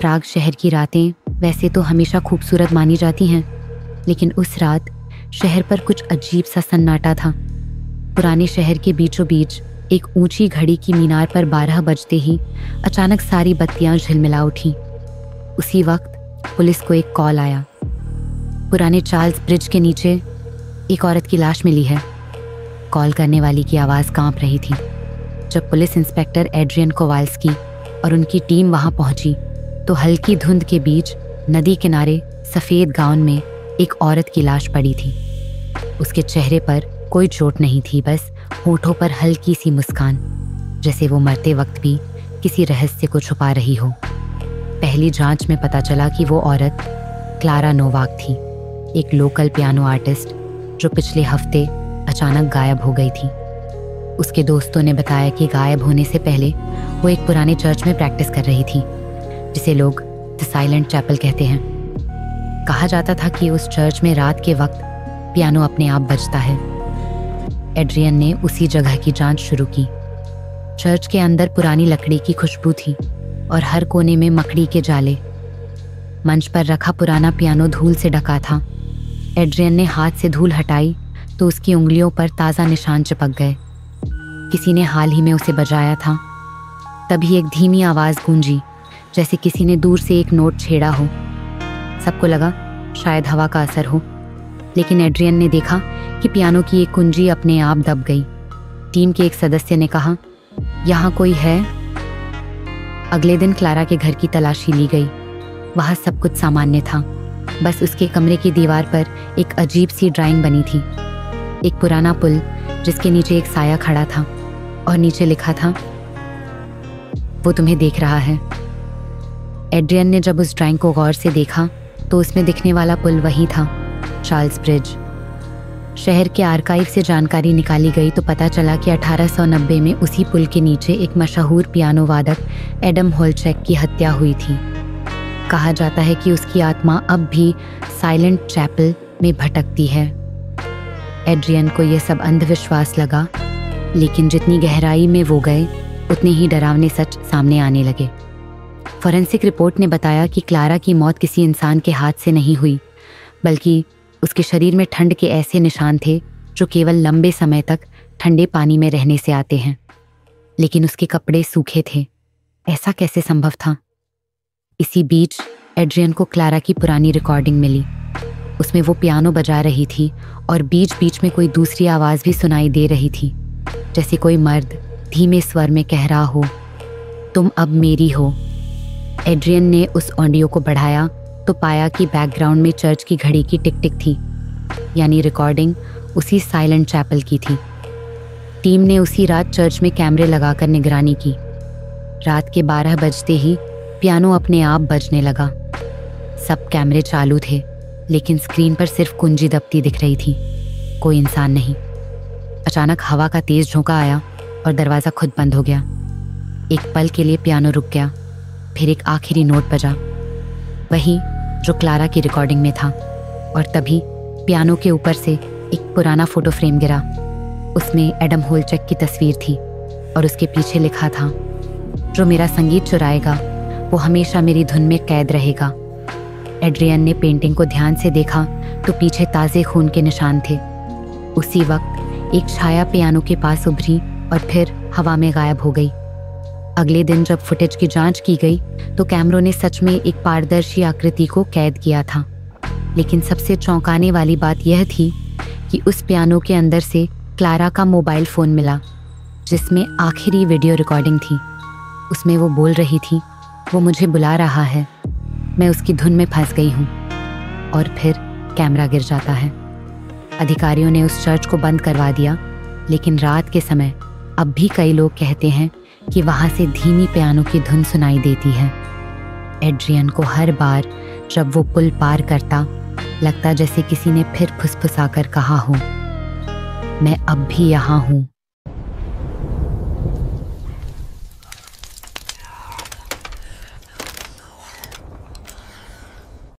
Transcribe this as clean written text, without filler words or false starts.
प्राग शहर की रातें वैसे तो हमेशा खूबसूरत मानी जाती हैं, लेकिन उस रात शहर पर कुछ अजीब सा सन्नाटा था। पुराने शहर के बीचों बीच एक ऊंची घड़ी की मीनार पर 12 बजते ही अचानक सारी बत्तियां झिलमिला उठी। उसी वक्त पुलिस को एक कॉल आया। पुराने चार्ल्स ब्रिज के नीचे एक औरत की लाश मिली है। कॉल करने वाली की आवाज़ कांप रही थी। जब पुलिस इंस्पेक्टर एड्रियन कोवाल्स्की और उनकी टीम वहां पहुंची तो हल्की धुंध के बीच नदी किनारे सफ़ेद गाउन में एक औरत की लाश पड़ी थी। उसके चेहरे पर कोई चोट नहीं थी, बस होठों पर हल्की सी मुस्कान, जैसे वो मरते वक्त भी किसी रहस्य को छुपा रही हो। पहली जांच में पता चला कि वो औरत क्लारा नोवाक थी, एक लोकल पियानो आर्टिस्ट जो पिछले हफ्ते अचानक गायब हो गई थी। उसके दोस्तों ने बताया कि गायब होने से पहले वो एक पुराने चर्च में प्रैक्टिस कर रही थी, जिसे लोग द साइलेंट चैपल कहते हैं। कहा जाता था कि उस चर्च में रात के वक्त पियानो अपने आप बजता है। एड्रियन ने उसी जगह की जांच शुरू की। चर्च के अंदर पुरानी लकड़ी की खुशबू थी और हर कोने में मकड़ी के जाले। मंच पर रखा पुराना पियानो धूल से ढका था। एड्रियन ने हाथ से धूल हटाई तो उसकी उंगलियों पर ताज़ा निशान चिपक गए। किसी ने हाल ही में उसे बजाया था। तभी एक धीमी आवाज़ गूंजी, जैसे किसी ने दूर से एक नोट छेड़ा हो। सबको लगा शायद हवा का असर हो, लेकिन एड्रियन ने देखा कि पियानो की एक कुंजी अपने आप दब गई। टीम के एक सदस्य ने कहा, यहाँ कोई है? अगले दिन क्लारा के घर की तलाशी ली गई। वहाँ सब कुछ सामान्य था, बस उसके कमरे की दीवार पर एक अजीब सी ड्राइंग बनी थी। एक पुराना पुल जिसके नीचे एक साया खड़ा था और नीचे लिखा था, वो तुम्हें देख रहा है। एड्रियन ने जब उस ड्राइंग को गौर से देखा तो उसमें दिखने वाला पुल वही था, चार्ल्स ब्रिज। शहर के आर्काइव से जानकारी निकाली गई तो पता चला कि 1890 में उसी पुल के नीचे एक मशहूर पियानो वादक एडम होल्चेक की हत्या हुई थी। कहा जाता है कि उसकी आत्मा अब भी साइलेंट चैपल में भटकती है। एड्रियन को यह सब अंधविश्वास लगा, लेकिन जितनी गहराई में वो गए उतने ही डरावने सच सामने आने लगे। फॉरेंसिक रिपोर्ट ने बताया कि क्लारा की मौत किसी इंसान के हाथ से नहीं हुई, बल्कि उसके शरीर में ठंड के ऐसे निशान थे जो केवल लंबे समय तक ठंडे पानी में रहने से आते हैं। लेकिन उसके कपड़े सूखे थे। ऐसा कैसे संभव था? इसी बीच एड्रियन को क्लारा की पुरानी रिकॉर्डिंग मिली। उसमें वो पियानो बजा रही थी और बीच बीच में कोई दूसरी आवाज़ भी सुनाई दे रही थी, जैसे कोई मर्द धीमे स्वर में कह रहा हो, तुम अब मेरी हो। एड्रियन ने उस ऑडियो को बढ़ाया तो पाया कि बैकग्राउंड में चर्च की घड़ी की टिक टिक थी, यानी रिकॉर्डिंग उसी साइलेंट चैपल की थी। टीम ने उसी रात चर्च में कैमरे लगाकर निगरानी की। रात के 12 बजते ही पियानो अपने आप बजने लगा। सब कैमरे चालू थे, लेकिन स्क्रीन पर सिर्फ कुंजी दबती दिख रही थी, कोई इंसान नहीं। अचानक हवा का तेज झोंका आया और दरवाज़ा खुद बंद हो गया। एक पल के लिए पियानो रुक गया, फिर एक आखिरी नोट बजा, वही जो क्लारा की रिकॉर्डिंग में था। और तभी पियानो के ऊपर से एक पुराना फोटो फ्रेम गिरा। उसमें एडम होल्चेक की तस्वीर थी और उसके पीछे लिखा था, जो मेरा संगीत चुराएगा वो हमेशा मेरी धुन में कैद रहेगा। एड्रियन ने पेंटिंग को ध्यान से देखा तो पीछे ताज़े खून के निशान थे। उसी वक्त एक छाया पियानो के पास उभरी और फिर हवा में गायब हो गई। अगले दिन जब फुटेज की जांच की गई तो कैमरों ने सच में एक पारदर्शी आकृति को कैद किया था। लेकिन सबसे चौंकाने वाली बात यह थी कि उस पियानो के अंदर से क्लारा का मोबाइल फ़ोन मिला, जिसमें आखिरी वीडियो रिकॉर्डिंग थी। उसमें वो बोल रही थी, वो मुझे बुला रहा है, मैं उसकी धुन में फंस गई हूँ। और फिर कैमरा गिर जाता है। अधिकारियों ने उस चर्च को बंद करवा दिया, लेकिन रात के समय अब भी कई लोग कहते हैं कि वहाँ से धीमी पियानो की धुन सुनाई देती है। एड्रियन को हर बार जब वो पुल पार करता, लगता जैसे किसी ने फिर फुसफुसाकर कहा हो, मैं अब भी यहाँ हूँ।